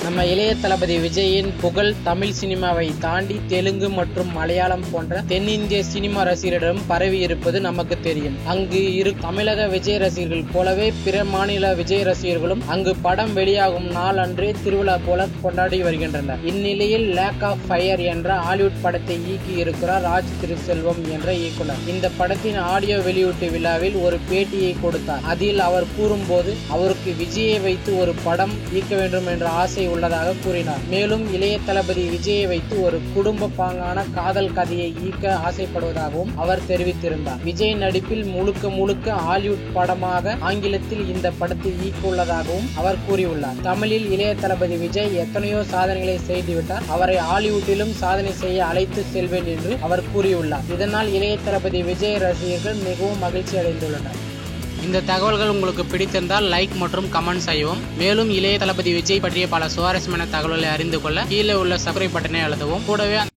நம்ம இளைய தளபதி விஜயின் புகழ் தமிழ் சினிமாவை தாண்டி தெலுங்கு மற்றும் மலையாளம் போன்ற தென்னிந்திய சினிமா ரசிகரிடம் பரவி இருப்பது நமக்கு தெரியும். அங்கு தமிழக விஜய் ரசிகர்கள் போலவே பிற மாநில விஜய் ரசிகர்களும் அங்கு படம் வெளியாகும் நாள் அன்றே திருவிழா போல கொண்டாடி வருகின்றனர். இந்நிலையில் லேக் ஆஃப் ஃபயர் என்ற ஹாலிவுட் படத்தை இயக்கி இருக்கிறார் ராஜ் திருசெல்வம் என்ற இயக்குனர். இந்த படத்தின் ஆடியோ வெளியீட்டு விழாவில் ஒரு பேட்டியை கொடுத்தார். அதில் அவர் கூறும்போது அவருக்கு விஜயை வைத்து ஒரு படம் இயக்க வேண்டும் என்ற ஆசை உள்ளதாக கூறினார். மேலும் இளைய தளபதி விஜயை வைத்து ஒரு குடும்ப பாங்கான காதல் கதையை இயக்க ஆசைப்படுவதாகவும் அவர் தெரிவித்திருந்தார். விஜய் நடிப்பில் முழுக்க ஹாலிவுட் படமாக ஆங்கிலத்தில் இந்த படத்தை இயக்க உள்ளதாகவும் அவர் கூறியுள்ளார். தமிழில் இளைய தளபதி விஜய் எத்தனையோ சாதனைகளை செய்துவிட்டார். அவரை ஹாலிவுட்டிலும் சாதனை செய்ய அழைத்து செல்வேன் என்று அவர் கூறியுள்ளார். இதனால் இளைய தளபதி விஜய் ரசிகர்கள் மிகவும் மகிழ்ச்சி அடைந்துள்ளனர். இந்த தகவல்கள் உங்களுக்கு பிடித்திருந்தால் லைக் மற்றும் கமெண்ட் செய்யவும். மேலும் இளைய தளபதி விஜய் பற்றிய பல சுவாரஸ்யமான தகவல்களை அறிந்து கொள்ள கீழே உள்ள சப்ஸ்கிரைப் பட்டனை அழுத்தவும். கூடவே